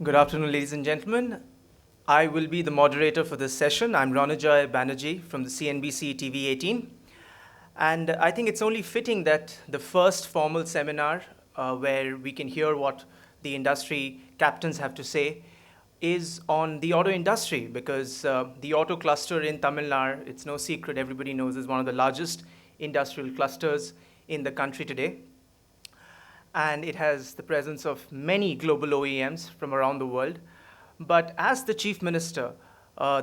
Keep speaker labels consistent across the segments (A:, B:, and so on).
A: Good afternoon, ladies and gentlemen. I will be the moderator for this session. I'm Ranajay Banerjee from the CNBC TV 18. And I think it's only fitting that the first formal seminar where we can hear what the industry captains have to say is on the auto industry because the auto cluster in Tamil Nadu, it's no secret, everybody knows, is one of the largest industrial clusters in the country today, and it has the presence of many global OEMs from around the world. But as the Chief Minister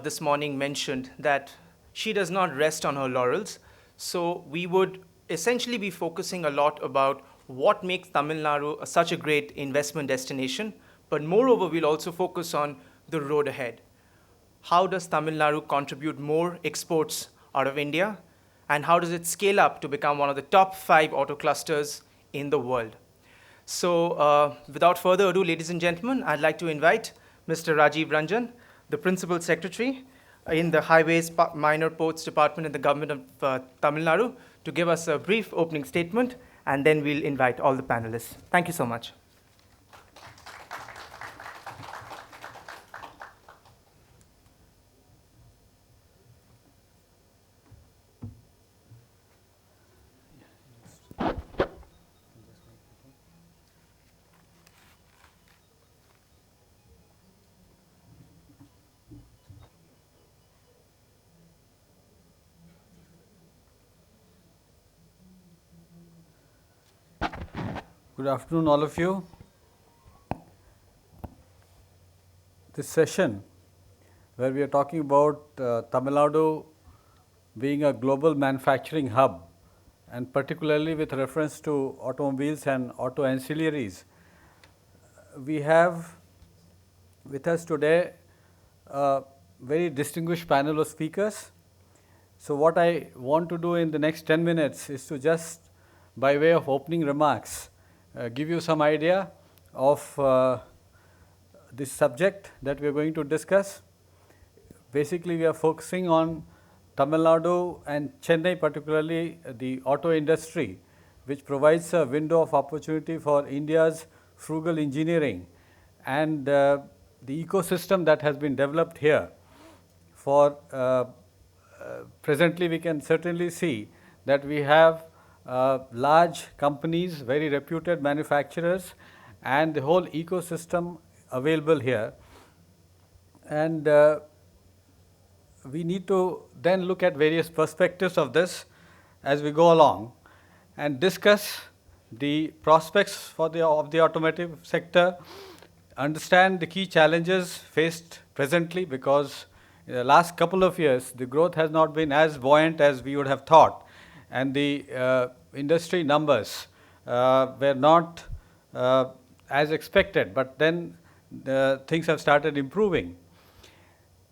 A: this morning mentioned that she does not rest on her laurels, so we would essentially be focusing a lot about what makes Tamil Nadu such a great investment destination, but moreover, we'll also focus on the road ahead. How does Tamil Nadu contribute more exports out of India? And how does it scale up to become one of the top 5 auto clusters in the world? So without further ado, ladies and gentlemen, I'd like to invite Mr. Rajiv Ranjan, the Principal Secretary in the Highways Minor Ports Department in the Government of Tamil Nadu, to give us a brief opening statement, and then we'll invite all the panelists. Thank you so much.
B: Good afternoon, all of you. This session, where we are talking about Tamil Nadu being a global manufacturing hub, and particularly with reference to automobiles and auto ancillaries, we have with us today a very distinguished panel of speakers. So what I want to do in the next 10 minutes is to just, by way of opening remarks, give you some idea of this subject that we are going to discuss. Basically, we are focusing on Tamil Nadu and Chennai, particularly the auto industry, which provides a window of opportunity for India's frugal engineering and the ecosystem that has been developed here. For presently, we can certainly see that we have large companies, very reputed manufacturers, and the whole ecosystem available here. And we need to then look at various perspectives of this as we go along and discuss the prospects for of the automotive sector, understand the key challenges faced presently, because in the last couple of years the growth has not been as buoyant as we would have thought, and the industry numbers were not as expected, but then things have started improving.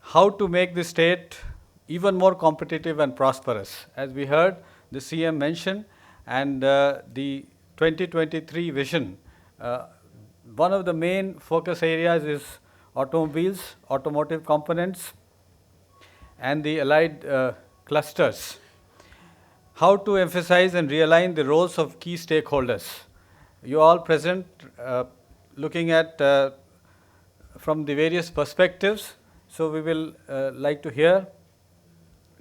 B: How to make the state even more competitive and prosperous? As we heard the CM mention, and the 2023 vision, one of the main focus areas is automobiles, automotive components, and the allied clusters. How to emphasize and realign the roles of key stakeholders. You all present looking at from the various perspectives, so we will like to hear,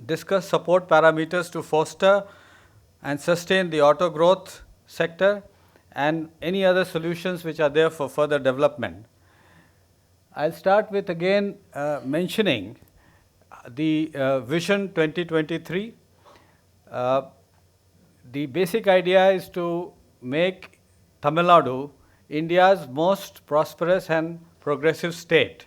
B: discuss support parameters to foster and sustain the auto growth sector, and any other solutions which are there for further development. I'll start with again mentioning the Vision 2023. The basic idea is to make Tamil Nadu India's most prosperous and progressive state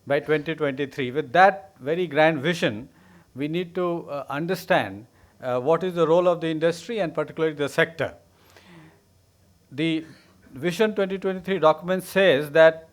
B: by 2023. With that very grand vision, we need to understand what is the role of the industry and particularly the sector. The Vision 2023 document says that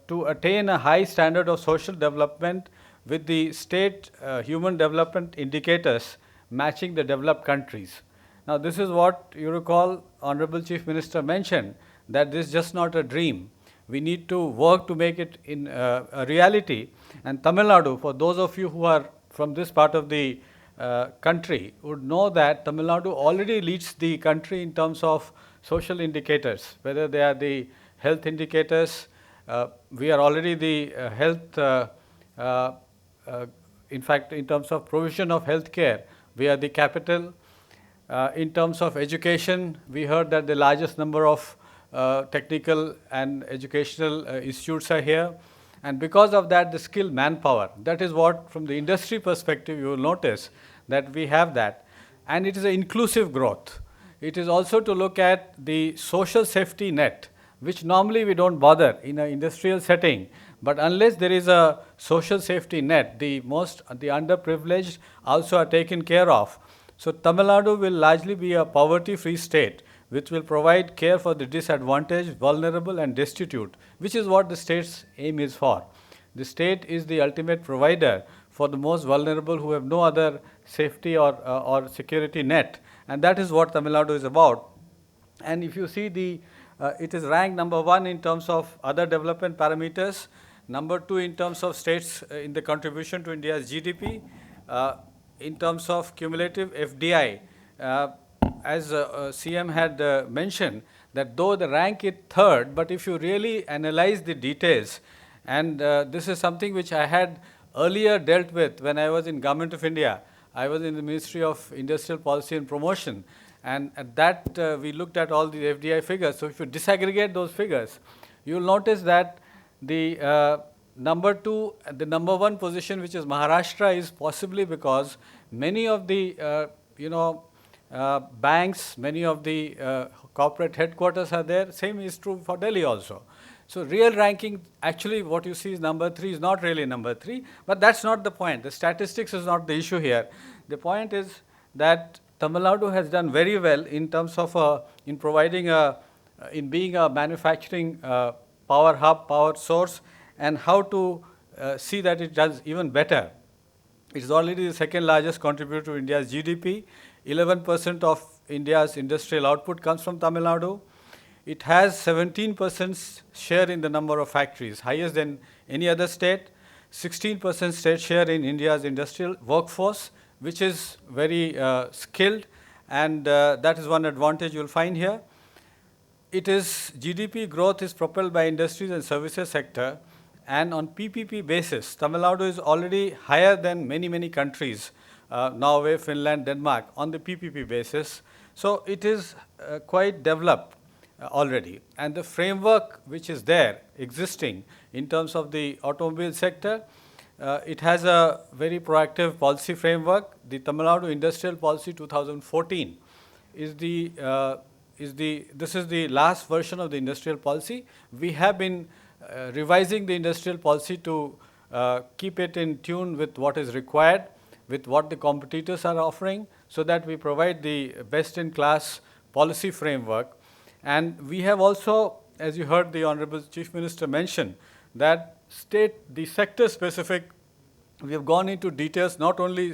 B: to attain a high standard of social development with the state human development indicators matching the developed countries. Now, this is what you recall Honorable Chief Minister mentioned, that this is just not a dream. We need to work to make it in a reality. And Tamil Nadu, for those of you who are from this part of the country, would know that Tamil Nadu already leads the country in terms of social indicators, whether they are the health indicators, We are already the health, uh, in fact, in terms of provision of healthcare, we are the capital. In terms of education, we heard that the largest number of technical and educational institutes are here. And because of that, the skilled manpower, that is what, from the industry perspective, you will notice that we have that. And it is an inclusive growth. It is also to look at the social safety net, which normally we don't bother in an industrial setting. But unless there is a social safety net, the underprivileged also are taken care of. So Tamil Nadu will largely be a poverty-free state, which will provide care for the disadvantaged, vulnerable, and destitute, which is what the state's aim is for. The state is the ultimate provider for the most vulnerable who have no other safety or security net, and that is what Tamil Nadu is about. And if you see it is ranked number 1 in terms of other development parameters, number 2 in terms of states in the contribution to India's GDP, in terms of cumulative FDI, as CM had mentioned, that though the rank is third, but if you really analyze the details, and this is something which I had earlier dealt with when I was in Government of India. I was in the Ministry of Industrial Policy and Promotion, and at that we looked at all the FDI figures. So if you disaggregate those figures, you will notice that the number 2, the number 1 position, which is Maharashtra, is possibly because many of the banks, many of the corporate headquarters are there. Same is true for Delhi also. So real ranking, actually what you see is number 3 is not really number 3, but that's not the point. The statistics is not the issue here. The point is that Tamil Nadu has done very well in terms of in providing in being a manufacturing power hub, power source, and how to see that it does even better. It is already the second largest contributor to India's GDP. 11% of India's industrial output comes from Tamil Nadu. It has 17% share in the number of factories, highest than any other state. 16% state share in India's industrial workforce, which is very skilled, and that is one advantage you'll find here. It is GDP growth is propelled by industries and services sector, and on PPP basis, Tamil Nadu is already higher than many countries, Norway, Finland, Denmark, on the PPP basis. So it is quite developed already, and the framework which is there existing in terms of the automobile sector, it has a very proactive policy framework. The Tamil Nadu Industrial Policy 2014 is this is the last version of the industrial policy. We have been revising the industrial policy to keep it in tune with what is required, with what the competitors are offering, so that we provide the best-in-class policy framework. And we have also, as you heard the Honorable Chief Minister mention, that the sector-specific, we have gone into details, not only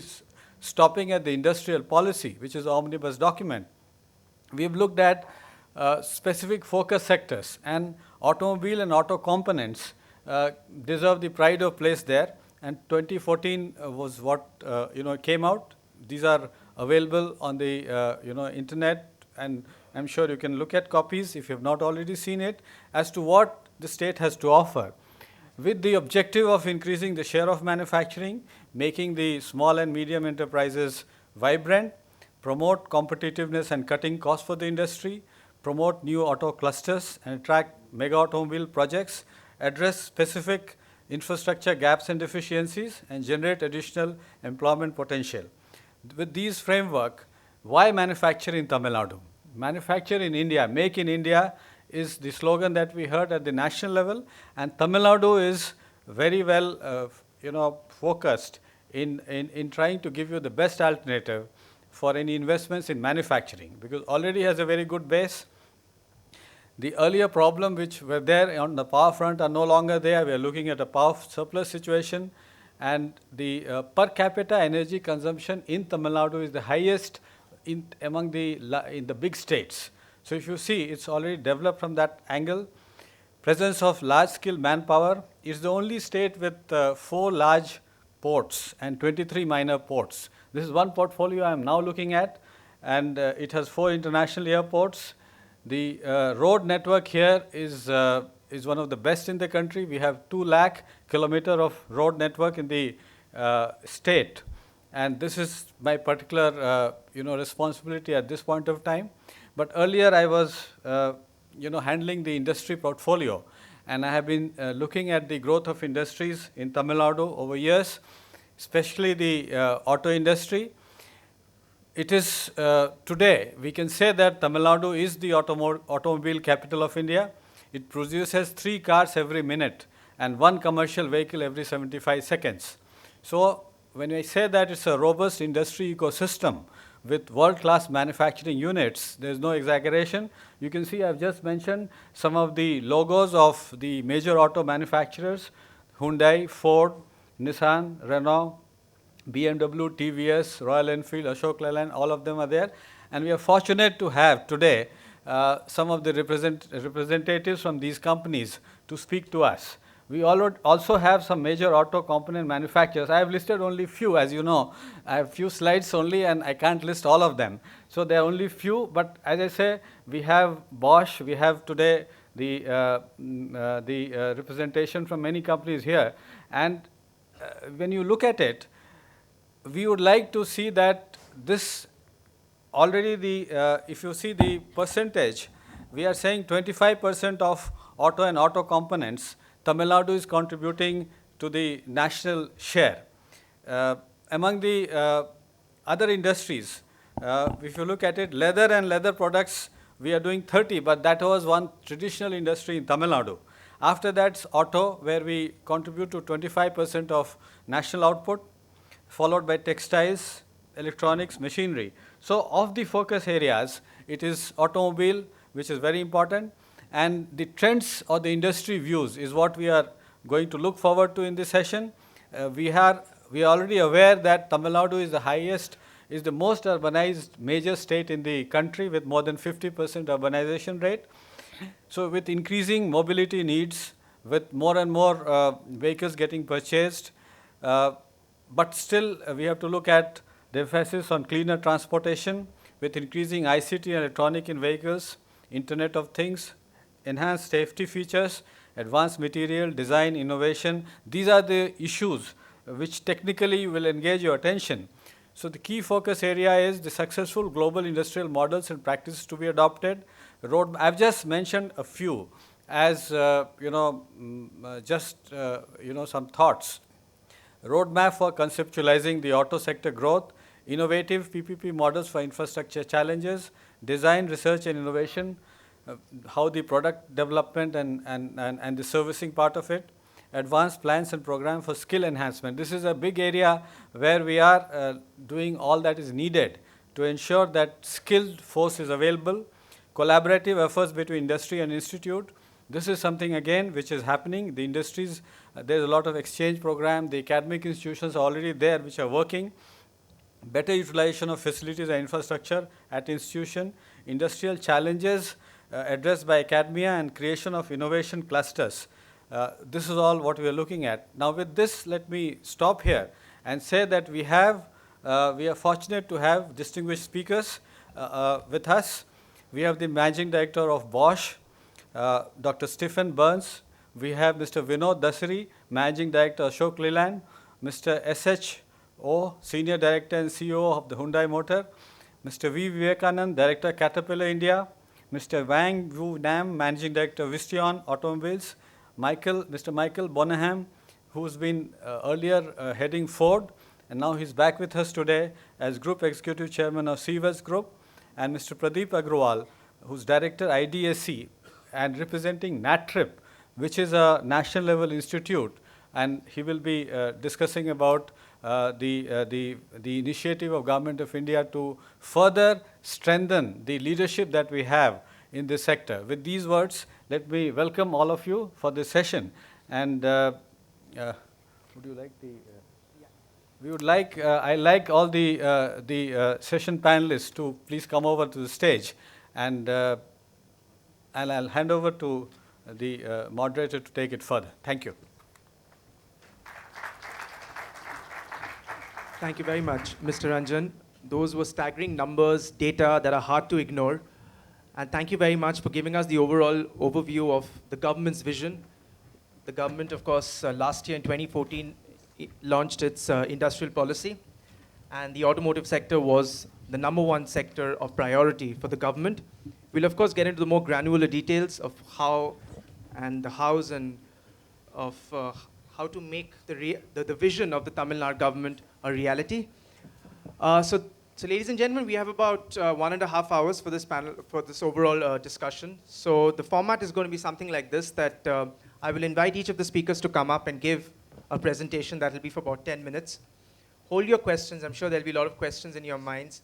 B: stopping at the industrial policy, which is the omnibus document. We have looked at specific focus sectors, and automobile and auto components deserve the pride of place there. And 2014 was what came out. These are available on the internet, and I'm sure you can look at copies if you have not already seen it, as to what the state has to offer, with the objective of increasing the share of manufacturing, making the small and medium enterprises vibrant, promote competitiveness and cutting costs for the industry, promote new auto clusters and attract mega automobile projects, address specific infrastructure gaps and deficiencies, and generate additional employment potential. With these framework, why manufacture in Tamil Nadu? Manufacture in India, make in India is the slogan that we heard at the national level, and Tamil Nadu is very well focused in trying to give you the best alternative for any investments in manufacturing, because already has a very good base. The earlier problem which were there on the power front are no longer there. We are looking at a power surplus situation, and the per capita energy consumption in Tamil Nadu is the highest in the big states. So if you see, it's already developed from that angle. Presence of large-scale manpower. It's the only state with 4 large ports and 23 minor ports. This is one portfolio I am now looking at, and it has 4 international airports. The road network here is is one of the best in the country. We have 2 lakh kilometer of road network in the state. And this is my particular responsibility at this point of time. But earlier I was handling the industry portfolio, and I have been looking at the growth of industries in Tamil Nadu over years, especially the auto industry. It is today, we can say that Tamil Nadu is the automobile capital of India. It produces 3 cars every minute and 1 commercial vehicle every 75 seconds. So when I say that it's a robust industry ecosystem with world-class manufacturing units, there's no exaggeration. You can see I've just mentioned some of the logos of the major auto manufacturers: Hyundai, Ford, Nissan, Renault, BMW, TVS, Royal Enfield, Ashok Leyland, all of them are there. And we are fortunate to have today some of the representatives from these companies to speak to us. We also have some major auto component manufacturers. I have listed only few, as you know. I have few slides only, and I can't list all of them. So there are only few, but as I say, we have Bosch, we have today the representation from many companies here. And when you look at it, we would like to see that this already if you see the percentage, we are saying 25% of auto and auto components, Tamil Nadu is contributing to the national share. Among the other industries, if you look at it, leather and leather products, we are doing 30, but that was one traditional industry in Tamil Nadu. After that's auto, where we contribute to 25% of national output, followed by textiles, electronics, machinery. So of the focus areas, it is automobile, which is very important, and the trends or the industry views is what we are going to look forward to in this session. We are already aware that Tamil Nadu is the most urbanized major state in the country with more than 50% urbanization rate. So with increasing mobility needs, with more and more vehicles getting purchased, but still we have to look at the emphasis on cleaner transportation with increasing ICT and electronic in vehicles, Internet of Things, enhanced safety features, advanced material, design, innovation. These are the issues which technically will engage your attention. So the key focus area is the successful global industrial models and practices to be adopted. I've just mentioned a few as some thoughts. Roadmap for conceptualizing the auto sector growth, innovative PPP models for infrastructure challenges, design, research and innovation, how the product development and the servicing part of it, advanced plans and program for skill enhancement. This is a big area where we are doing all that is needed to ensure that skilled force is available, collaborative efforts between industry and institute. This is something again which is happening. The industries, there's a lot of exchange program. The academic institutions are already there which are working. Better utilization of facilities and infrastructure at institution, industrial challenges addressed by academia and creation of innovation clusters. This is all what we are looking at. Now with this, let me stop here and say that we are fortunate to have distinguished speakers with us. We have the Managing Director of Bosch, Dr. Stephen Burns. We have Mr. Vinod Dasari, Managing Director, Ashok Leyland, Mr. S.H. O, Senior Director and CEO of the Hyundai Motor, Mr. V. Vivekanand, Director, Caterpillar India, Mr. Wang Wu Nam, Managing Director, Visteon Automobiles, Mr. Michael Bonham, who's been earlier heading Ford, and now he's back with us today as Group Executive Chairman of Sievers Group, and Mr. Pradeep Agrawal, who's Director, IDSC, and representing NATRIP, which is a national level institute, and he will be discussing about the initiative of Government of India to further strengthen the leadership that we have in this sector. With these words, let me welcome all of you for this session. And would you like the? We would like, I like all the session panelists to please come over to the stage, and I'll hand over to the moderator to take it further. Thank you.
A: Thank you very much, Mr. Ranjan. Those were staggering numbers, data that are hard to ignore. And thank you very much for giving us the overall overview of the government's vision. The government, of course, last year in 2014, launched its industrial policy. And the automotive sector was the number one sector of priority for the government. We'll, of course, get into the more granular details of how and the hows and of how to make the vision of the Tamil Nadu government a reality. So, ladies and gentlemen, we have about 1.5 hours for this panel, for this overall discussion. So the format is going to be something like this, that I will invite each of the speakers to come up and give a presentation that will be for about 10 minutes. Hold your questions. I'm sure there'll be a lot of questions in your minds.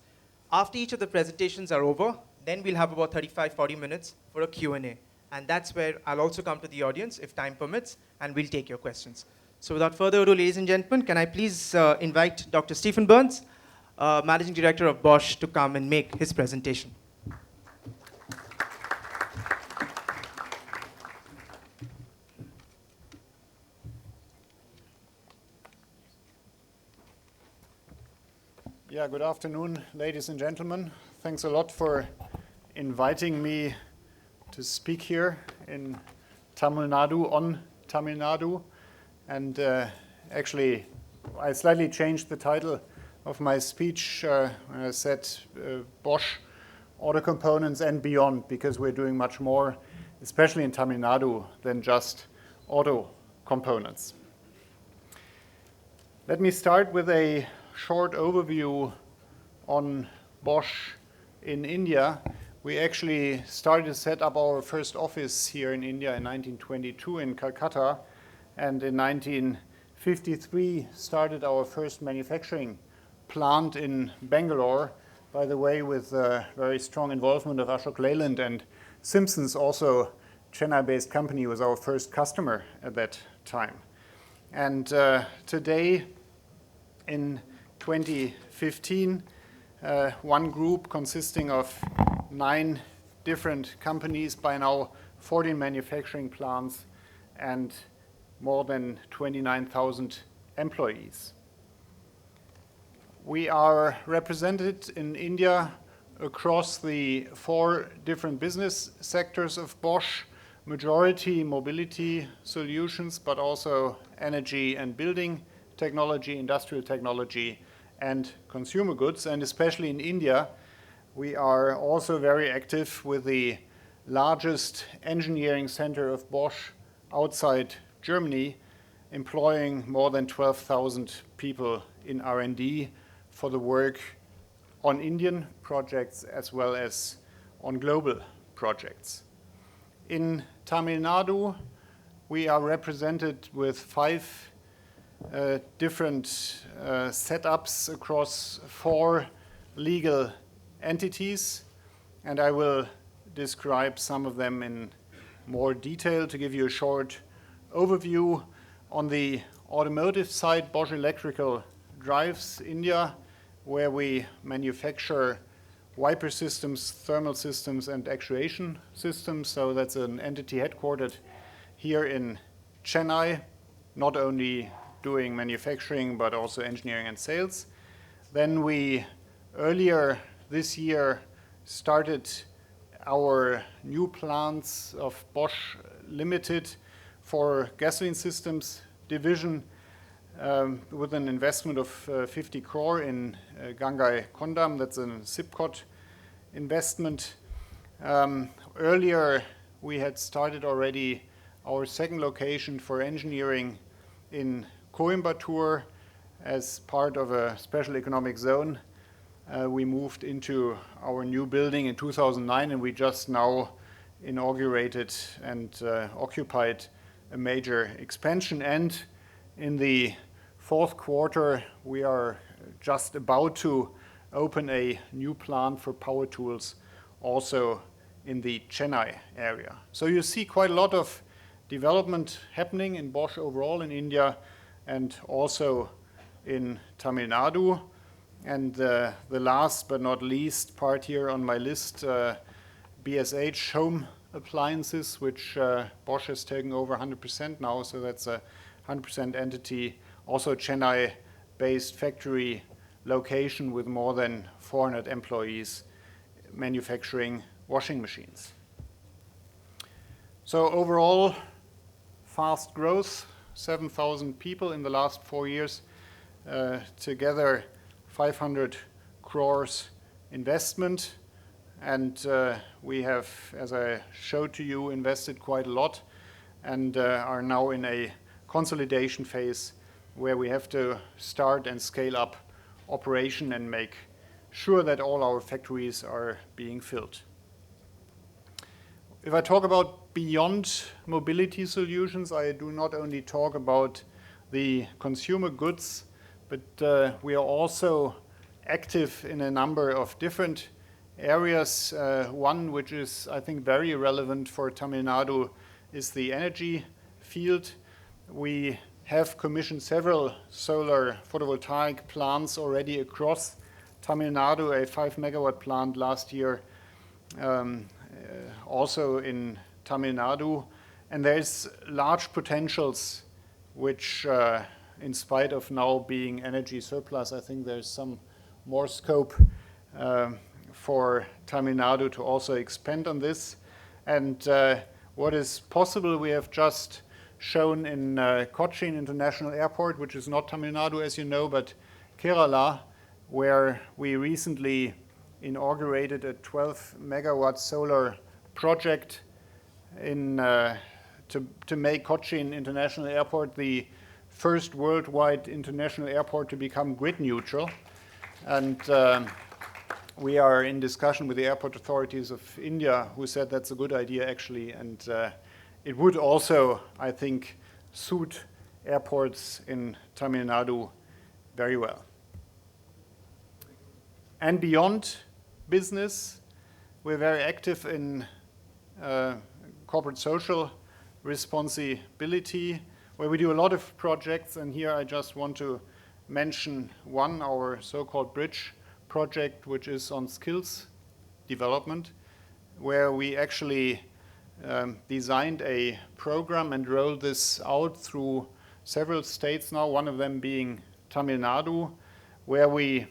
A: After each of the presentations are over, then we'll have about 35, 40 minutes for a Q&A. And that's where I'll also come to the audience, if time permits, and we'll take your questions. So without further ado, ladies and gentlemen, can I please invite Dr. Stephen Burns, Managing Director of Bosch, to come and make his presentation.
C: Yeah, good afternoon, ladies and gentlemen. Thanks a lot for inviting me to speak here in Tamil Nadu, on Tamil Nadu. And actually, I slightly changed the title of my speech when I said Bosch Auto Components and beyond, because we're doing much more, especially in Tamil Nadu, than just auto components. Let me start with a short overview on Bosch in India. We actually started to set up our first office here in India in 1922 in Calcutta, and in 1953 started our first manufacturing plant in Bangalore, by the way, with very strong involvement of Ashok Leyland and Simpsons, also Chennai-based company, was our first customer at that time. And today, in 2015, one group consisting of 9 different companies, by now 14 manufacturing plants, and more than 29,000 employees. We are represented in India across the 4 different business sectors of Bosch: majority mobility solutions, but also energy and building technology, industrial technology, and consumer goods. And especially in India, we are also very active with the largest engineering center of Bosch outside Germany, employing more than 12,000 people in R&D for the work on Indian projects as well as on global projects. In Tamil Nadu, we are represented with 5 different setups across 4 legal entities, and I will describe some of them in more detail to give you a short overview. On the automotive side, Bosch Electrical Drives India, where we manufacture wiper systems, thermal systems, and actuation systems. So that's an entity headquartered here in Chennai, not only doing manufacturing, but also engineering and sales. Then we, earlier this year, started our new plants of Bosch Limited for gasoline systems division with an investment of 50 crore in Gangai Kondam. That's a SIPCOT investment. Earlier, we had started already our second location for engineering in Coimbatore as part of a special economic zone. We moved into our new building in 2009, and we just now inaugurated and occupied a major expansion. And in the 4th quarter, we are just about to open a new plant for power tools also in the Chennai area. So you see quite a lot of development happening in Bosch overall in India and also in Tamil Nadu. And the last but not least part here on my list, BSH Home Appliances, which Bosch has taken over 100% now, so that's a 100% entity, also Chennai-based factory location with more than 400 employees manufacturing washing machines. So overall, fast growth, 7,000 people in the last 4 years, together 500 crores investment. And we have, as I showed to you, invested quite a lot and are now in a consolidation phase where we have to start and scale up operation and make sure that all our factories are being filled. If I talk about beyond mobility solutions, I do not only talk about the consumer goods, but we are also active in a number of different areas. One which is, I think, very relevant for Tamil Nadu is the energy field. We have commissioned several solar photovoltaic plants already across Tamil Nadu, a 5 megawatt plant last year, also in Tamil Nadu. And there's large potentials which, in spite of now being energy surplus, I think there's some more scope for Tamil Nadu to also expand on this. And what is possible, we have just shown in Cochin International Airport, which is not Tamil Nadu, as you know, but Kerala, where we recently inaugurated a 12 megawatt solar project to make Cochin International Airport the first worldwide international airport to become grid neutral. And we are in discussion with the airport authorities of India, who said that's a good idea, actually. And it would also, I think, suit airports in Tamil Nadu very well. And beyond business, we're very active in corporate social responsibility, where we do a lot of projects. And here I just want to mention one, our so-called bridge project, which is on skills development, where we actually designed a program and rolled this out through several states now, one of them being Tamil Nadu, where we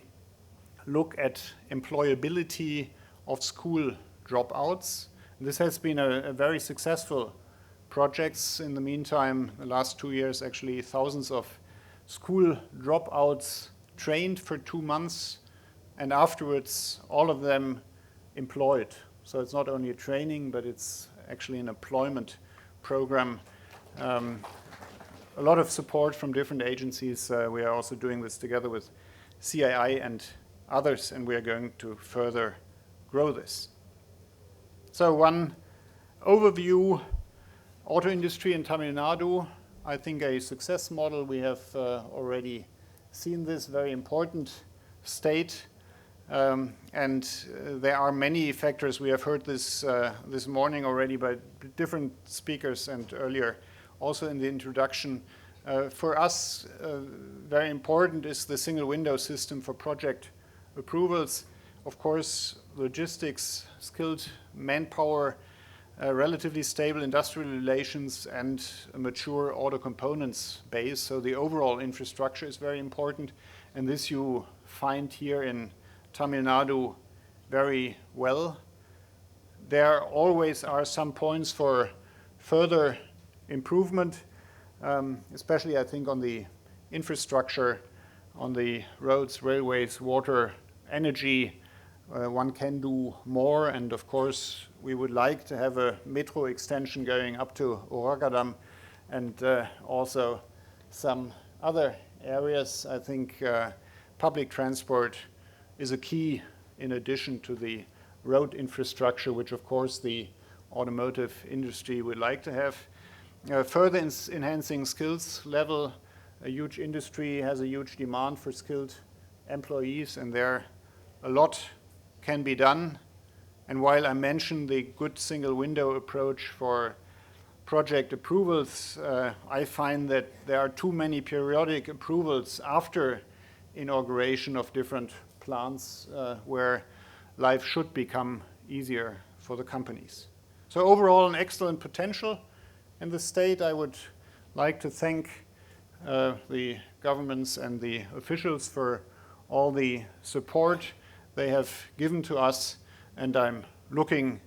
C: look at employability of school dropouts. This has been a very successful project. In the meantime, the last 2 years, actually thousands of school dropouts trained for 2 months, and afterwards all of them employed. So it's not only a training, but it's actually an employment program. A lot of support from different agencies. We are also doing this together with CII and others, and we are going to further grow this. So one overview, auto industry in Tamil Nadu, I think a success model. We have already seen this very important state. And there are many factors. We have heard this this morning already by different speakers and earlier also in the introduction. For us, very important is the single window system for project approvals. Of course, logistics, skilled manpower, relatively stable industrial relations, and a mature auto components base. So the overall infrastructure is very important. And this you find here in Tamil Nadu very well. There always are some points for further improvement, especially I think on the infrastructure, on the roads, railways, water, energy. One can do more, and of course we would like to have a metro extension going up to Oragadam, and also some other areas. I think public transport is a key in addition to the road infrastructure, which of course the automotive industry would like to have. Further enhancing skills level, a huge industry has a huge demand for skilled employees, and there a lot can be done. And while I mentioned the good single window approach for project approvals, I find that there are too many periodic approvals after inauguration of different plants where life should become easier for the companies. So overall, an excellent potential in the state. I would like to thank the governments and the officials for all the support they have given to us, and I'm looking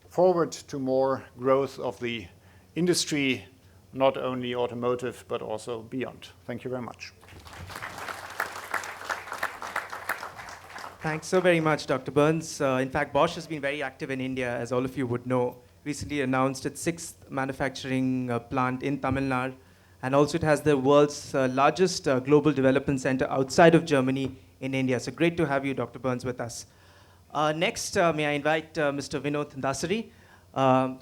C: forward to more growth of the industry, not only automotive, but also beyond. Thank you very much.
A: Thanks so very much, Dr. Burns. In fact, Bosch has been very active in India, as all of you would know. Recently announced its 6th manufacturing plant in Tamil Nadu, and also it has the world's largest global development center outside of Germany in India. So great to have you, Dr. Burns, with us. Next, may I invite Mr. Vinod Dasari.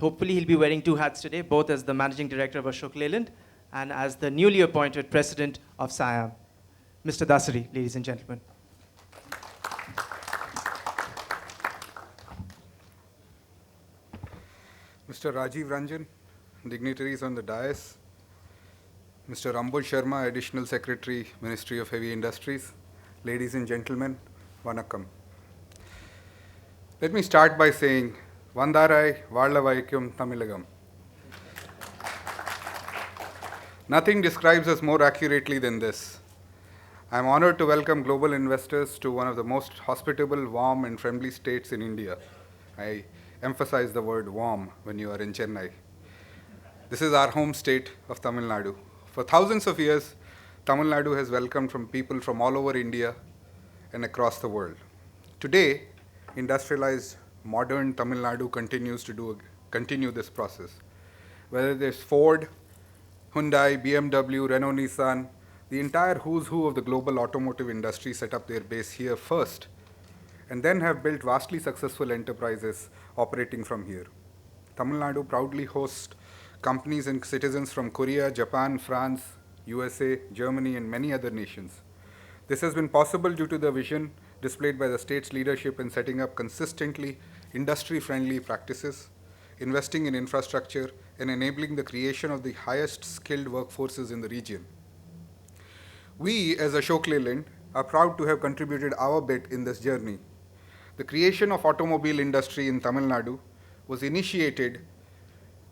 A: Hopefully he'll be wearing 2 hats today, both as the Managing Director of Ashok Leyland and as the newly appointed President of SIAM. Mr. Dasari, ladies and gentlemen.
D: Mr. Rajiv Ranjan, dignitaries on the dais, Mr. Ambul Sharma, Additional Secretary, Ministry of Heavy Industries, ladies and gentlemen, vanakkam. Let me start by saying, Vandarai Valavaikyum Tamilagam. Nothing describes us more accurately than this. I am honored to welcome global investors to one of the most hospitable, warm, and friendly states in India. I emphasize the word warm when you are in Chennai. This is our home state of Tamil Nadu. For thousands of years, Tamil Nadu has welcomed people from all over India and across the world. Today, industrialized, modern Tamil Nadu continues to continue this process. Whether there's Ford, Hyundai, BMW, Renault, Nissan, the entire who's who of the global automotive industry set up their base here first, and then have built vastly successful enterprises operating from here. Tamil Nadu proudly hosts companies and citizens from Korea, Japan, France, USA, Germany, and many other nations. This has been possible due to the vision displayed by the state's leadership in setting up consistently industry-friendly practices, investing in infrastructure, and enabling the creation of the highest skilled workforces in the region. We, as Ashok Leyland, are proud to have contributed our bit in this journey. The creation of automobile industry in Tamil Nadu was initiated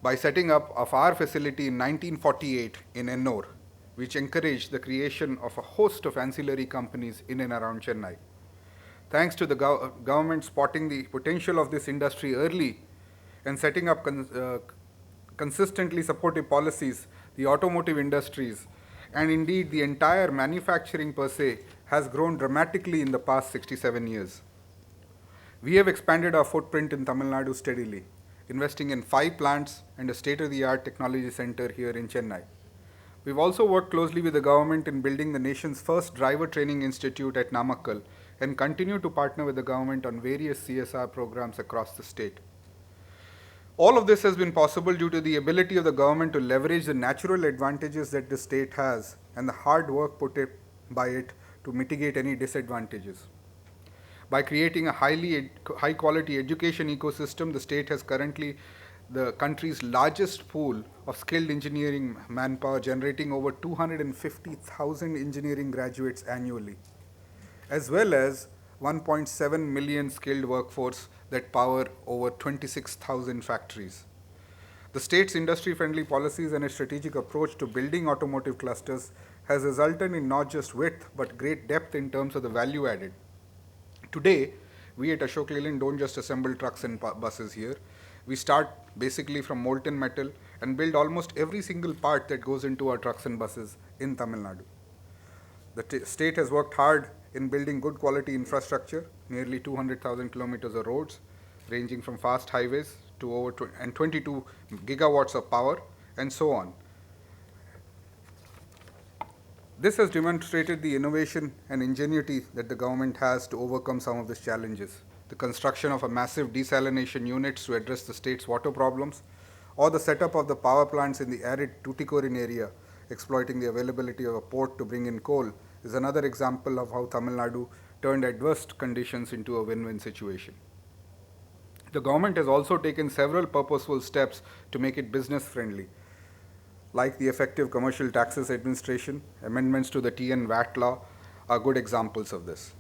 D: by setting up of our facility in 1948 in Ennore, which encouraged the creation of a host of ancillary companies in and around Chennai. Thanks to the government spotting the potential of this industry early and setting up consistently supportive policies, the automotive industries, and indeed the entire manufacturing per se, has grown dramatically in the past 67 years. We have expanded our footprint in Tamil Nadu steadily, investing in 5 plants and a state-of-the-art technology center here in Chennai. We've also worked closely with the government in building the nation's first driver training institute at Namakkal and continue to partner with the government on various CSR programs across the state. All of this has been possible due to the ability of the government to leverage the natural advantages that the state has and the hard work put by it to mitigate any disadvantages. By creating a high quality education ecosystem, the state has currently the country's largest pool of skilled engineering manpower, generating over 250,000 engineering graduates annually, as well as 1.7 million skilled workforce that power over 26,000 factories. The state's industry-friendly policies and a strategic approach to building automotive clusters has resulted in not just width, but great depth in terms of the value added. Today, we at Ashok Leyland don't just assemble trucks and buses here. We start basically from molten metal and build almost every single part that goes into our trucks and buses in Tamil Nadu. The state has worked hard in building good quality infrastructure, nearly 200,000 kilometers of roads, ranging from fast highways to over 22 gigawatts of power, and so on. This has demonstrated the innovation and ingenuity that the government has to overcome some of these challenges. The construction of a massive desalination units to address the state's water problems, or the setup of the power plants in the arid Tuticorin area, exploiting the availability of a port to bring in coal, is another example of how Tamil Nadu turned adverse conditions into a win-win situation. The government has also taken several purposeful steps to make it business-friendly, like the effective commercial taxes administration, amendments to the TN VAT law are good examples of this.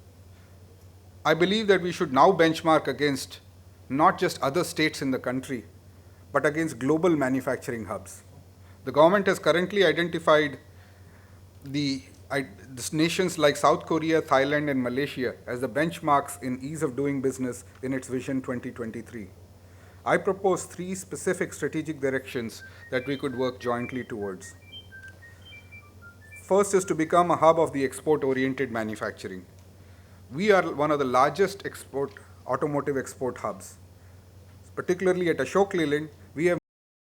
D: I believe that we should now benchmark against not just other states in the country, but against global manufacturing hubs. The government has currently identified the nations like South Korea, Thailand, and Malaysia as the benchmarks in ease of doing business in its Vision 2023. I propose 3 specific strategic directions that we could work jointly towards. First is to become a hub of the export-oriented manufacturing. We are one of the largest automotive export hubs. Particularly at Ashok Leyland,